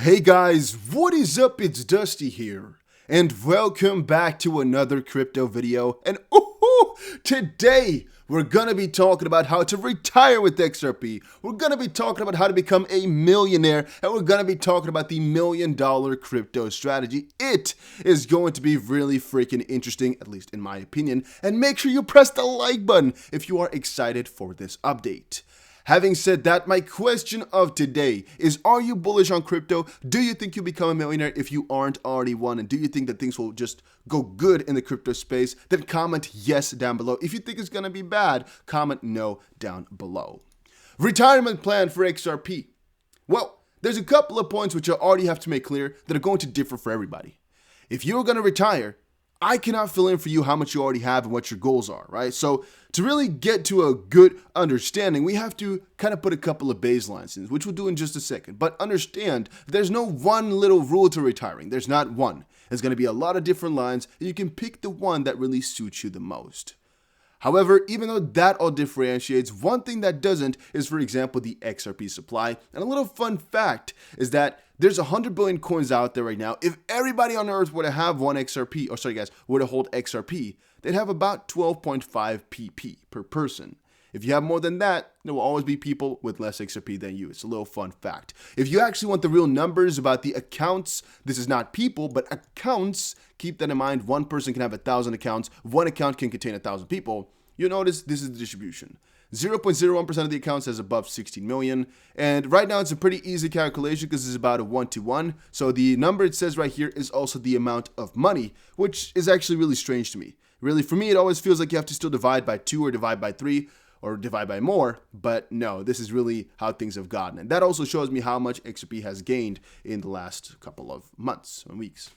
Hey guys, what is up? It's Dusty here, and welcome back to another crypto video. And today we're gonna be talking about how to retire with XRP. We're gonna be talking about how to become a millionaire, and we're gonna be talking about the $1 million crypto strategy. It is going to be really freaking interesting, at least in my opinion. And make sure you press the like button if you are excited for this update. Having said that, my question of today is, are you bullish on crypto? Do you think you'll become a millionaire if you aren't already one? And do you think that things will just go good in the crypto space? Then comment yes down below. If you think it's going to be bad, comment no down below. Retirement plan for XRP. Well, there's a couple of points which I already have to make clear that are going to differ for everybody. If you're going to retire, I cannot fill in for you how much you already have and what your goals are, right? So to really get to a good understanding, we have to kind of put a couple of baselines in, which we'll do in just a second. But understand, there's no one little rule to retiring. There's not one. There's going to be a lot of different lines, and you can pick the one that really suits you the most. However, even though that all differentiates, one thing that doesn't is, for example, the XRP supply. And a little fun fact is that there's 100 billion coins out there right now. If everybody on Earth were to have one XRP, or sorry guys, were to hold XRP, they'd have about 12.5 PP per person. If you have more than that, there will always be people with less XRP than you. It's a little fun fact. If you actually want the real numbers about the accounts, this is not people, but accounts, keep that in mind. One person can have 1,000 accounts. One account can contain 1,000 people. You'll notice this is the distribution. 0.01% of the accounts has above 16 million. And right now it's a pretty easy calculation because it's about a 1-to-1. So the number it says right here is also the amount of money, which is actually really strange to me. Really, for me, it always feels like you have to still divide by 2 or divide by 3 or divide by more. But no, this is really how things have gotten. And that also shows me how much XRP has gained in the last couple of months and weeks.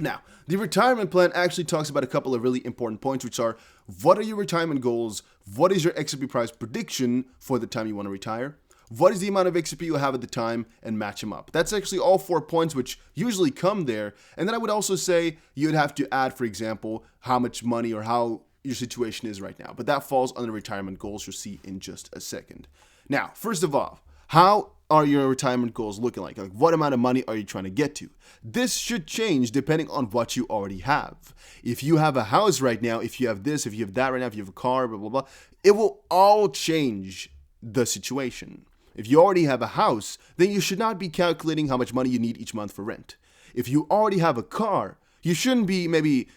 Now, the retirement plan actually talks about a couple of really important points, which are, what are your retirement goals? What is your XRP price prediction for the time you want to retire? What is the amount of XRP you'll have at the time, and match them up? That's actually all 4 points which usually come there. And then I would also say you'd have to add, for example, how much money or how your situation is right now. But that falls under retirement goals, you'll see in just a second. Now, first of all, how are your retirement goals looking like? Like, what amount of money are you trying to get to? This should change depending on what you already have. If you have a house right now, if you have this, if you have that right now, if you have a car, blah, blah, blah, it will all change the situation. If you already have a house, then you should not be calculating how much money you need each month for rent. If you already have a car, you shouldn't be maybe,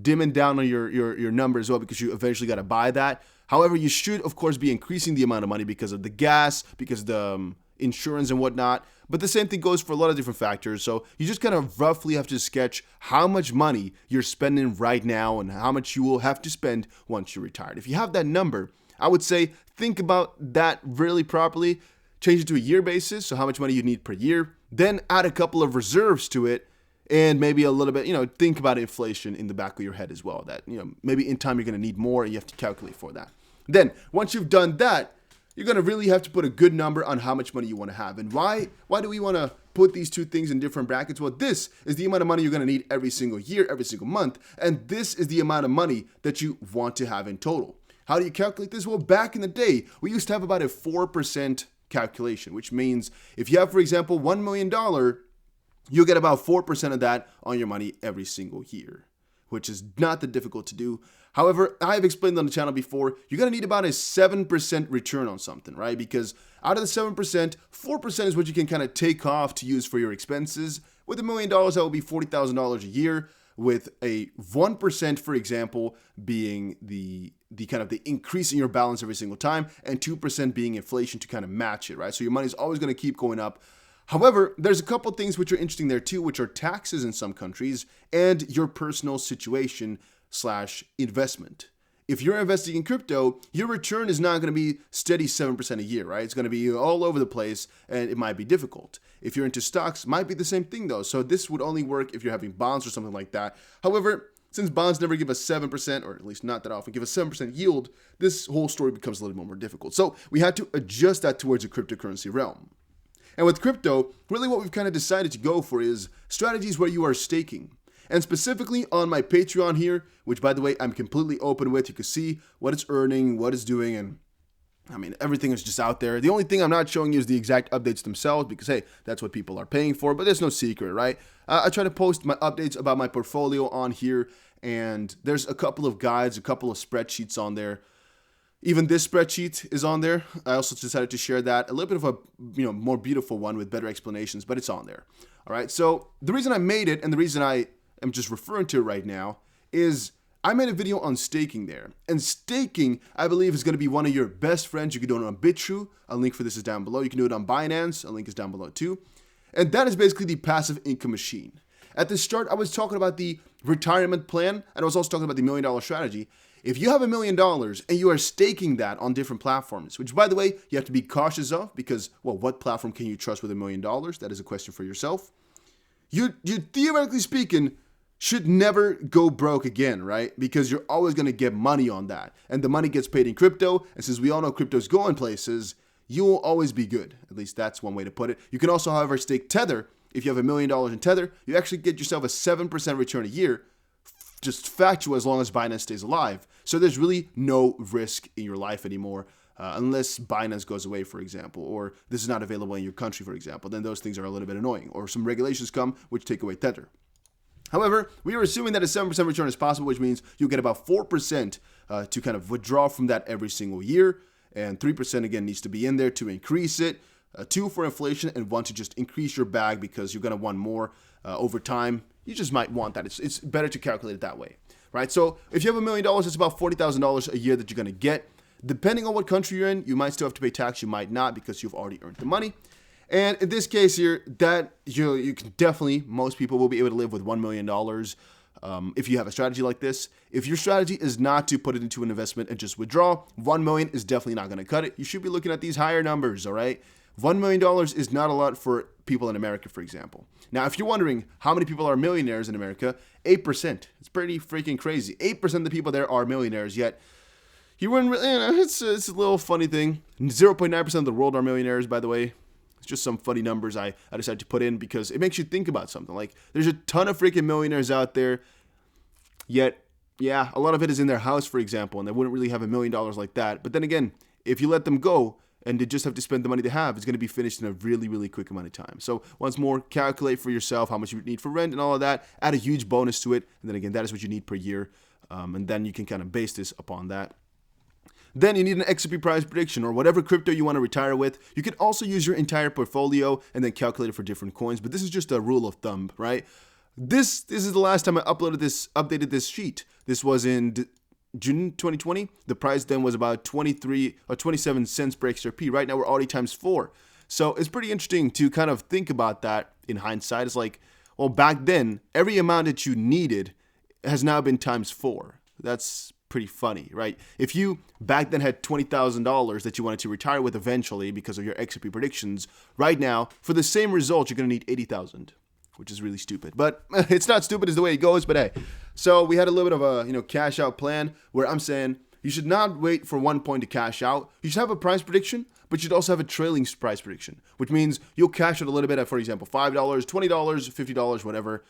dimming down on your number as well, because you eventually got to buy that. However, you should, of course, be increasing the amount of money because of the gas, because of the insurance and whatnot. But the same thing goes for a lot of different factors. So you just kind of roughly have to sketch how much money you're spending right now and how much you will have to spend once you're retired. If you have that number, I would say think about that really properly. Change it to a year basis, so how much money you need per year. Then add a couple of reserves to it, and maybe a little bit, think about inflation in the back of your head as well. That, maybe in time you're going to need more and you have to calculate for that. Then once you've done that, you're going to really have to put a good number on how much money you want to have. And why do we want to put these two things in different brackets? Well, this is the amount of money you're going to need every single year, every single month. And this is the amount of money that you want to have in total. How do you calculate this? Well, back in the day, we used to have about a 4% calculation, which means if you have, for example, $1 million, you'll get about 4% of that on your money every single year, which is not that difficult to do. However, I've explained on the channel before, you're going to need about a 7% return on something, right? Because out of the 7%, 4% is what you can kind of take off to use for your expenses. With $1 million, that will be $40,000 a year, with a 1%, for example, being the kind of the increase in your balance every single time, and 2% being inflation to kind of match it, right? So your money's always going to keep going up. However, there's a couple things which are interesting there too, which are taxes in some countries and your personal situation / investment. If you're investing in crypto, your return is not going to be steady 7% a year, right? It's going to be all over the place, and it might be difficult. If you're into stocks, might be the same thing though. So this would only work if you're having bonds or something like that. However, since bonds never give us 7%, or at least not that often, give us 7% yield, this whole story becomes a little more difficult. So we had to adjust that towards a cryptocurrency realm. And with crypto, really what we've kind of decided to go for is strategies where you are staking. And specifically on my Patreon here, which by the way, I'm completely open with. You can see what it's earning, what it's doing, and I mean, everything is just out there. The only thing I'm not showing you is the exact updates themselves because, hey, that's what people are paying for, but there's no secret, right? I try to post my updates about my portfolio on here, and there's a couple of guides, a couple of spreadsheets on there. Even this spreadsheet is on there. I also decided to share that. A little bit of a more beautiful one with better explanations, but it's on there. All right, so the reason I made it and the reason I am just referring to it right now is I made a video on staking there. And staking, I believe, is going to be one of your best friends. You can do it on BITRUE. A link for this is down below. You can do it on Binance. A link is down below too. And that is basically the passive income machine. At the start, I was talking about the retirement plan, and I was also talking about the $1 million strategy. If you have $1 million and you are staking that on different platforms, which, by the way, you have to be cautious of because, well, what platform can you trust with $1 million? That is a question for yourself. You theoretically speaking, should never go broke again, right? Because you're always going to get money on that. And the money gets paid in crypto. And since we all know crypto's going places, you will always be good. At least that's one way to put it. You can also, however, stake Tether. If you have $1 million in Tether, you actually get yourself a 7% return a year, just factual as long as Binance stays alive. So there's really no risk in your life anymore, unless Binance goes away, for example, or this is not available in your country, for example. Then those things are a little bit annoying. Or some regulations come which take away Tether. However, we are assuming that a 7% return is possible, which means you'll get about 4% to kind of withdraw from that every single year. And 3% again needs to be in there to increase it. 2 for inflation, and 1 to just increase your bag because you're going to want more over time. You just might want that. It's better to calculate it that way, right? So if you have $1 million, it's about $40,000 a year that you're going to get. Depending on what country you're in, you might still have to pay tax. You might not because you've already earned the money. And in this case here, that you can definitely, most people will be able to live with $1 million if you have a strategy like this. If your strategy is not to put it into an investment and just withdraw, $1 million is definitely not going to cut it. You should be looking at these higher numbers, all right? $1 million is not a lot for people in America, for example. Now, if you're wondering how many people are millionaires in America, 8%. It's pretty freaking crazy. 8% of the people there are millionaires, yet you wouldn't really, it's a little funny thing. 0.9% of the world are millionaires, by the way. It's just some funny numbers I decided to put in because it makes you think about something. Like, there's a ton of freaking millionaires out there, yet, yeah, a lot of it is in their house, for example, and they wouldn't really have $1 million like that. But then again, if you let them go and they just have to spend the money they have, it's going to be finished in a really, really quick amount of time. So once more, calculate for yourself how much you need for rent and all of that. Add a huge bonus to it. And then again, that is what you need per year. And then you can kind of base this upon that. Then you need an XRP price prediction or whatever crypto you want to retire with. You can also use your entire portfolio and then calculate it for different coins. But this is just a rule of thumb, right? This is the last time I updated this sheet. This was in June 2020. The price then was about 23 or 27 cents per XRP. Right now we're already times 4. So it's pretty interesting to kind of think about that in hindsight. It's like, well, back then, every amount that you needed has now been times 4. That's pretty funny, right? If you back then had $20,000 that you wanted to retire with eventually because of your XRP predictions, right now, for the same result, you're going to need 80,000, which is really stupid. But it's not stupid is the way it goes, but hey. So we had a little bit of a, cash out plan where I'm saying you should not wait for one point to cash out. You should have a price prediction, but you should also have a trailing price prediction, which means you'll cash out a little bit at, for example, $5, $20, $50, whatever,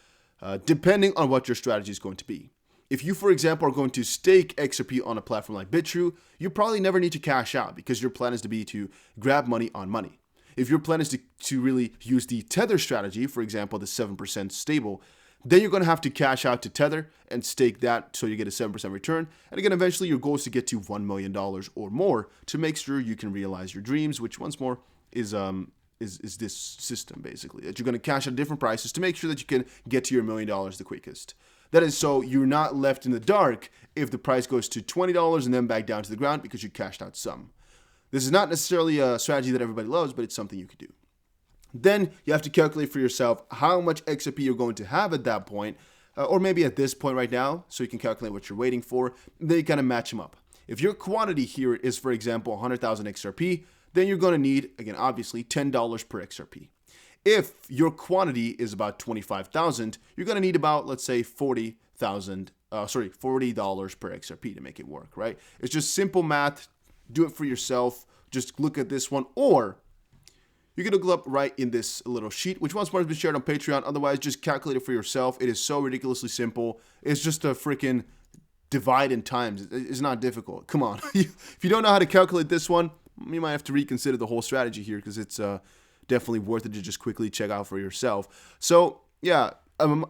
depending on what your strategy is going to be. If you, for example, are going to stake XRP on a platform like BITRUE, you probably never need to cash out because your plan is to grab money on money. If your plan is to really use the Tether strategy, for example, the 7% stable, then you're going to have to cash out to Tether and stake that so you get a 7% return. And again, eventually your goal is to get to $1 million or more to make sure you can realize your dreams, which once more is this system basically, that you're going to cash at different prices to make sure that you can get to your $1 million the quickest. That is so you're not left in the dark if the price goes to $20 and then back down to the ground because you cashed out some. This is not necessarily a strategy that everybody loves, but it's something you could do. Then you have to calculate for yourself how much XRP you're going to have at that point, or maybe at this point right now, so you can calculate what you're waiting for. Then you kind of match them up. If your quantity here is, for example, 100,000 XRP, then you're going to need, again, obviously, $10 per XRP. If your quantity is about 25,000, you're going to need about, let's say, $40 per XRP to make it work, right? It's just simple math. Do it for yourself. Just look at this one, or you can look it up right in this little sheet, which once more has been shared on Patreon. Otherwise, just calculate it for yourself. It is so ridiculously simple. It's just a freaking divide in times. It's not difficult. Come on. If you don't know how to calculate this one, you might have to reconsider the whole strategy here because it's definitely worth it to just quickly check out for yourself. So yeah,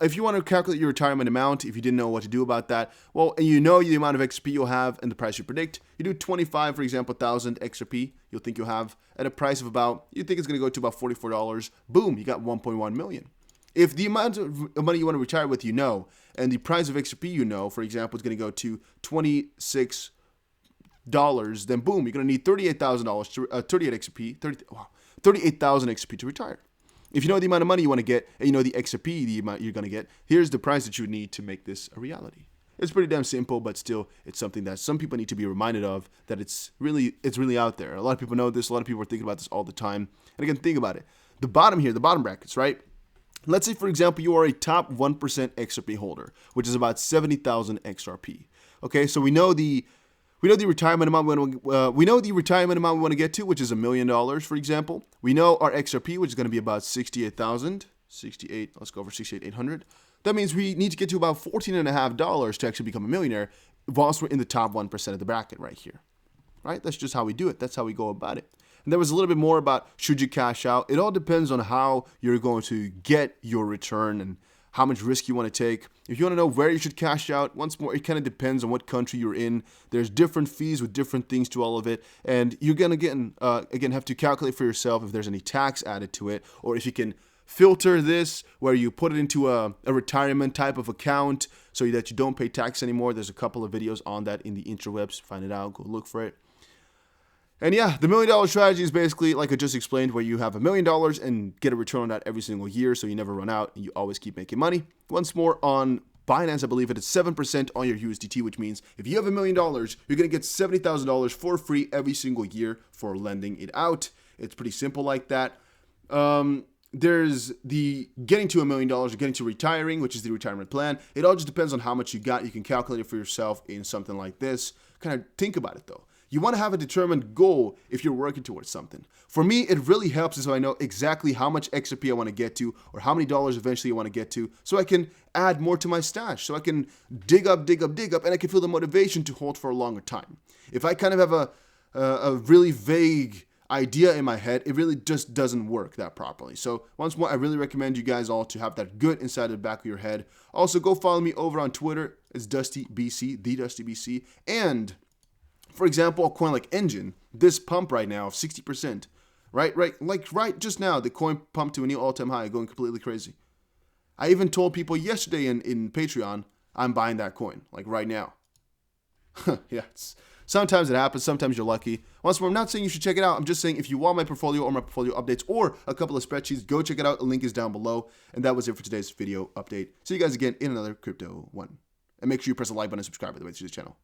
if you want to calculate your retirement amount, if you didn't know what to do about that, well, and you know the amount of XRP you'll have and the price you predict, you do 25, for example, 1,000 XRP, you'll think you'll have at a price of about, you think it's going to go to about $44, boom, you got 1.1 million. If the amount of money you want to retire with, you know, and the price of XRP, you know, for example, is going to go to $26, then boom, you're going to need $38,000 to 38 XRP, 38,000 XRP to retire. If you know the amount of money you want to get, and you know the XRP, the amount you're going to get, here's the price that you would need to make this a reality. It's pretty damn simple, but still, it's something that some people need to be reminded of, that it's really out there. A lot of people know this. A lot of people are thinking about this all the time. And again, think about it. The bottom here, the bottom brackets, right? Let's say, for example, you are a top 1% XRP holder, which is about 70,000 XRP. Okay, so we know the retirement amount we want to get to, which is $1 million, for example. We know our XRP, which is going to be about 68,000. 68. Let's go over 68,800. That means we need to get to about $14.50 to actually become a millionaire, whilst we're in the top 1% of the bracket right here. Right? That's just how we do it. That's how we go about it. And there was a little bit more about should you cash out. It all depends on how you're going to get your return and how much risk you want to take. If you want to know where you should cash out, once more, it kind of depends on what country you're in. There's different fees with different things to all of it. And you're going to, again, have to calculate for yourself if there's any tax added to it, or if you can filter this where you put it into a retirement type of account so that you don't pay tax anymore. There's a couple of videos on that in the interwebs. Find it out. Go look for it. And yeah, the $1 million strategy is basically, like I just explained, where you have $1 million and get a return on that every single year, so you never run out and you always keep making money. Once more, on Binance, I believe it is 7% on your USDT, which means if you have $1 million, you're going to get $70,000 for free every single year for lending it out. It's pretty simple like that. There's the getting to $1 million or getting to retiring, which is the retirement plan. It all just depends on how much you got. You can calculate it for yourself in something like this. Kind of think about it though. You want to have a determined goal if you're working towards something. For me, it really helps if I know exactly how much XRP I want to get to or how many dollars eventually I want to get to, so I can add more to my stash, so I can dig up, and I can feel the motivation to hold for a longer time. If I kind of have a really vague idea in my head, it really just doesn't work that properly. So once more, I really recommend you guys all to have that good inside the back of your head. Also, go follow me over on Twitter. It's DustyBC, the DustyBC, and for example, a coin like Engine, this pump right now of 60%, right just now, the coin pumped to a new all-time high, going completely crazy. I even told people yesterday in Patreon, I'm buying that coin, like right now. Yeah, sometimes it happens, sometimes you're lucky. Once more, I'm not saying you should check it out. I'm just saying if you want my portfolio or my portfolio updates or a couple of spreadsheets, go check it out. The link is down below. And that was it for today's video update. See you guys again in another crypto one. And make sure you press the like button and subscribe, by the way, to this channel.